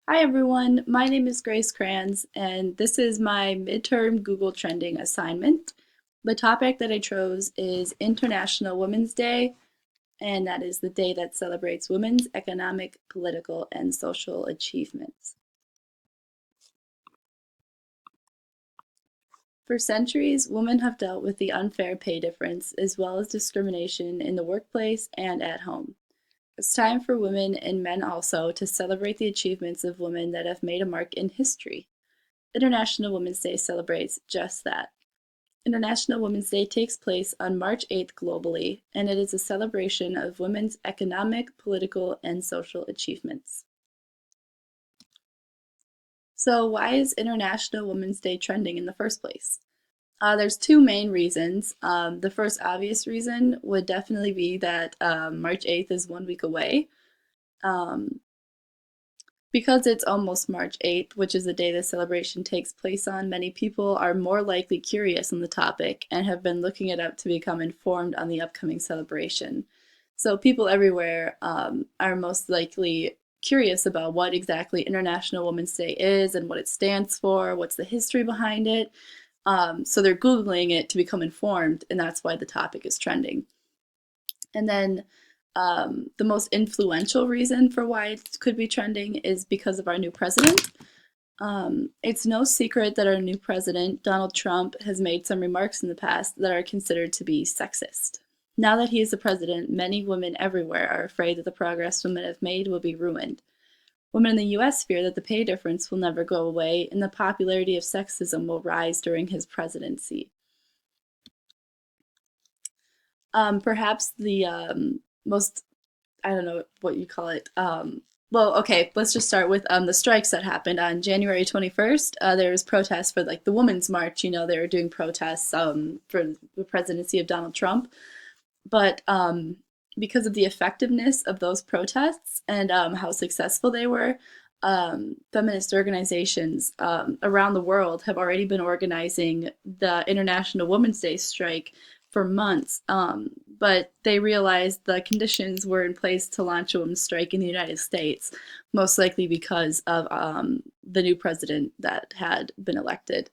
Hi everyone, my name is Grace Kranz, and this is my midterm Google Trending assignment. The topic that I chose is International Women's Day, and that is the day that celebrates women's economic, political, and social achievements. For centuries, women have dealt with the unfair pay difference as well as discrimination in the workplace and at home. It's time for women and men also to celebrate the achievements of women that have made a mark in history. International Women's Day celebrates just that. International Women's Day takes place on March 8th globally, and it is a celebration of women's economic, political, and social achievements. So, why is International Women's Day trending in the first place? There's two main reasons. The first obvious reason would definitely be that March 8th is 1 week away. Um, Because it's almost March 8th, which is the day the celebration takes place on, many people are more likely curious on the topic and have been looking it up to become informed on the upcoming celebration. So people everywhere are most likely curious about what exactly International Women's Day is and what it stands for, what's the history behind it. So they're Googling it to become informed, and that's why the topic is trending. And then the most influential reason for why it could be trending is because of our new president. It's no secret that our new president, Donald Trump, has made some remarks in the past that are considered to be sexist. Now that he is the president, many women everywhere are afraid that the progress women have made will be ruined. Women in the US fear that the pay difference will never go away and the popularity of sexism will rise during his presidency. Perhaps the most, I don't know what you call it. Well, okay, let's just start with the strikes that happened on January 21st. There was protests for like the Women's March. They were doing protests for the presidency of Donald Trump. But because of the effectiveness of those protests and how successful they were, feminist organizations around the world have already been organizing the International Women's Day strike for months. But they realized the conditions were in place to launch a women's strike in the United States, most likely because of the new president that had been elected.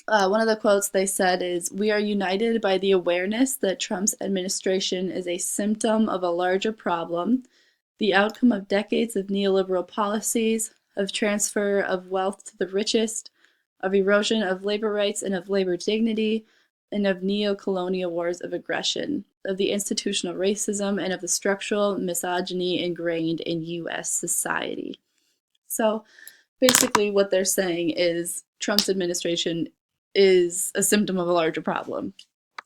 One of the quotes they said is, "We are united by the awareness that Trump's administration is a symptom of a larger problem, the outcome of decades of neoliberal policies, of transfer of wealth to the richest, of erosion of labor rights and of labor dignity, and of neo-colonial wars of aggression, of the institutional racism and of the structural misogyny ingrained in US society." So basically what they're saying is Trump's administration is a symptom of a larger problem.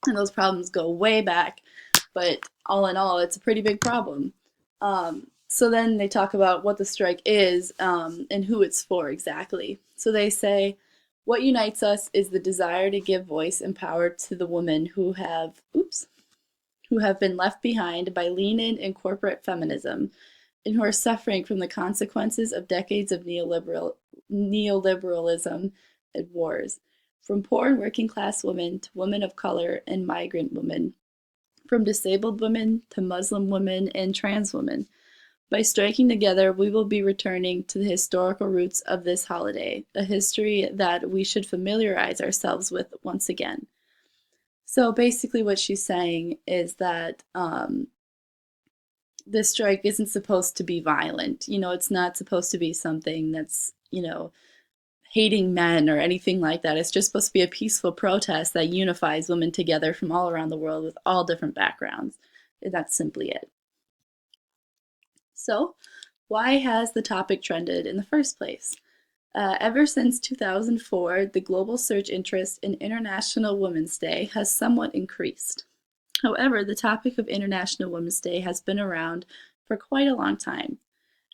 And those problems go way back, but all in all, it's a pretty big problem. So then they talk about what the strike is and who it's for exactly. So they say, what unites us is the desire to give voice and power to the women who have been left behind by lean-in and corporate feminism, and who are suffering from the consequences of decades of neoliberalism and wars. From poor and working class women to women of color and migrant women, from disabled women to Muslim women and trans women. By striking together, we will be returning to the historical roots of this holiday, a history that we should familiarize ourselves with once again. So basically, what she's saying is that this strike isn't supposed to be violent. It's not supposed to be something that's, hating men or anything like that. It's just supposed to be a peaceful protest that unifies women together from all around the world with all different backgrounds. And that's simply it. So, why has the topic trended in the first place? Ever since 2004, the global search interest in International Women's Day has somewhat increased. However, the topic of International Women's Day has been around for quite a long time.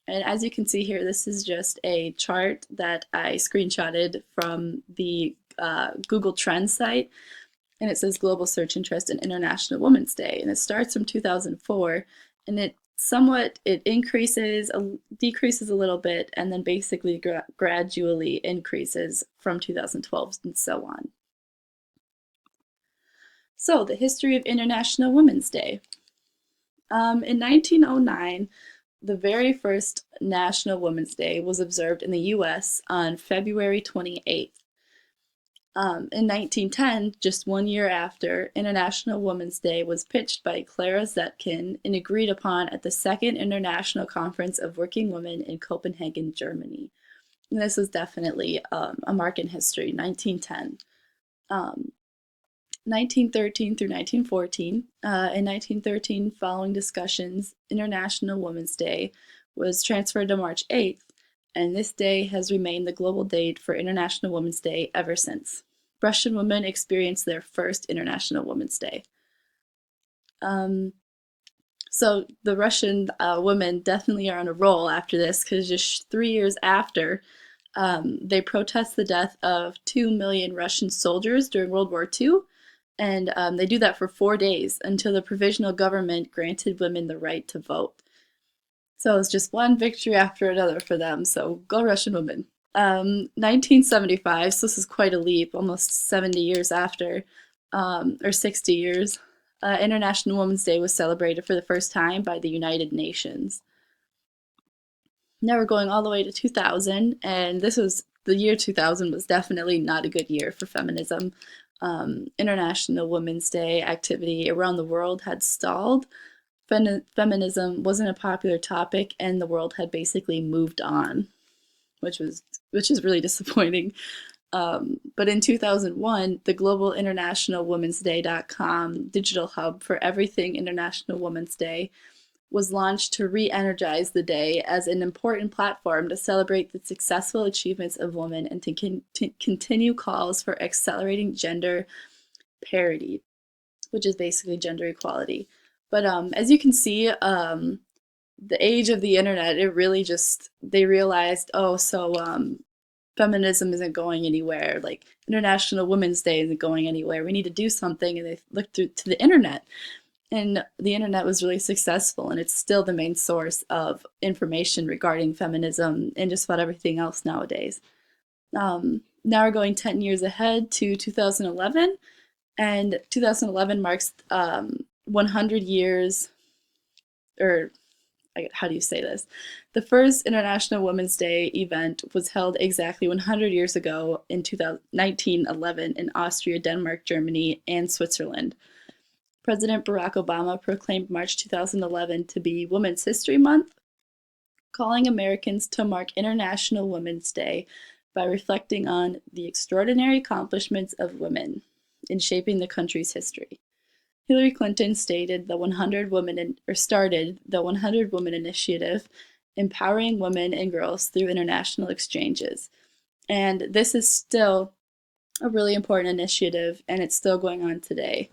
And as you can see here, this is just a chart that I screenshotted from the Google Trends site. And it says Global Search Interest in International Women's Day. And it starts from 2004. And it increases, decreases a little bit, and then basically gradually increases from 2012 and so on. So, the history of International Women's Day. In 1909, The very first National Women's Day was observed in the US on February 28th. In 1910, just 1 year after, International Women's Day was pitched by Clara Zetkin and agreed upon at the Second International Conference of Working Women in Copenhagen, Germany. And this was definitely a mark in history, 1910. Um, 1913 through 1914. In 1913, following discussions, International Women's Day was transferred to March 8th, and this day has remained the global date for International Women's Day ever since. Russian women experienced their first International Women's Day. Um, so the Russian women definitely are on a roll after this, because just 3 years after, they protest the death of 2 million Russian soldiers during World War II, and they do that for 4 days until the provisional government granted women the right to vote. So it's just one victory after another for them. So go Russian women. 1975, so this is quite a leap, almost 70 years after, or 60 years, International Women's Day was celebrated for the first time by the United Nations. Now we're going all the way to 2000, and this was the year 2000 was definitely not a good year for feminism. International Women's Day activity around the world had stalled. Feminism wasn't a popular topic, and the world had basically moved on, which is really disappointing. But in 2001, the global International Women's Day.com digital hub for everything International Women's Day was launched to re-energize the day as an important platform to celebrate the successful achievements of women and to continue calls for accelerating gender parity, which is basically gender equality. But as you can see, the age of the internet, it really just, they realized, oh, so feminism isn't going anywhere, like International Women's Day isn't going anywhere, we need to do something, and they looked to the internet. And the internet was really successful, and it's still the main source of information regarding feminism and just about everything else nowadays. Now we're going 10 years ahead to 2011, and 2011 marks 100 years, or how do you say this? The first International Women's Day event was held exactly 100 years ago in 1911 in Austria, Denmark, Germany, and Switzerland. President Barack Obama proclaimed March 2011 to be Women's History Month, calling Americans to mark International Women's Day by reflecting on the extraordinary accomplishments of women in shaping the country's history. Hillary Clinton started the 100 Women Initiative, empowering women and girls through international exchanges. And this is still a really important initiative, and it's still going on today.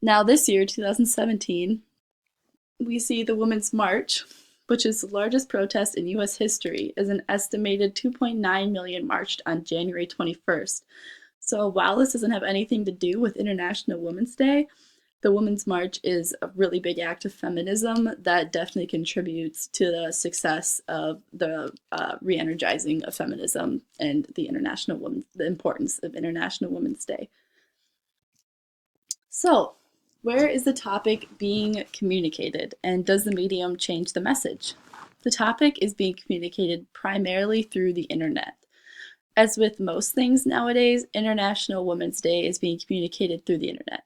Now this year, 2017, we see the Women's March, which is the largest protest in U.S. history, as an estimated 2.9 million marched on January 21st. So while this doesn't have anything to do with International Women's Day, the Women's March is a really big act of feminism that definitely contributes to the success of the re-energizing of feminism and the importance of International Women's Day. So, where is the topic being communicated, and does the medium change the message? The topic is being communicated primarily through the internet. As with most things nowadays, International Women's Day is being communicated through the internet.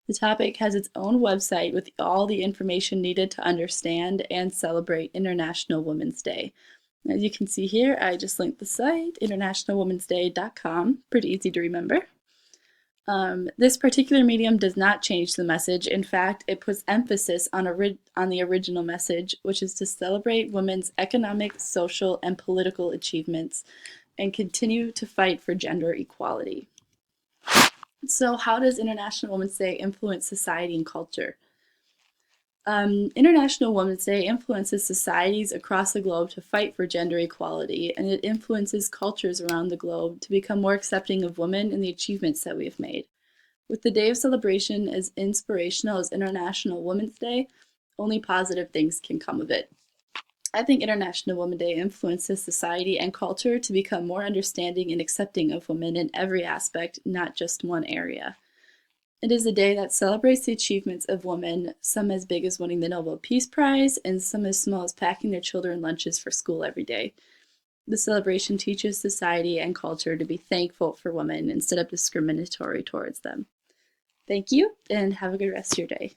The topic has its own website with all the information needed to understand and celebrate International Women's Day. As you can see here, I just linked the site, internationalwomensday.com, pretty easy to remember. This particular medium does not change the message. In fact, it puts emphasis on the original message, which is to celebrate women's economic, social, and political achievements and continue to fight for gender equality. So how does International Women's Day influence society and culture? International Women's Day influences societies across the globe to fight for gender equality, and it influences cultures around the globe to become more accepting of women and the achievements that we have made. With the day of celebration as inspirational as International Women's Day, only positive things can come of it. I think International Women's Day influences society and culture to become more understanding and accepting of women in every aspect, not just one area. It is a day that celebrates the achievements of women, some as big as winning the Nobel Peace Prize, and some as small as packing their children lunches for school every day. The celebration teaches society and culture to be thankful for women instead of discriminatory towards them. Thank you, and have a good rest of your day.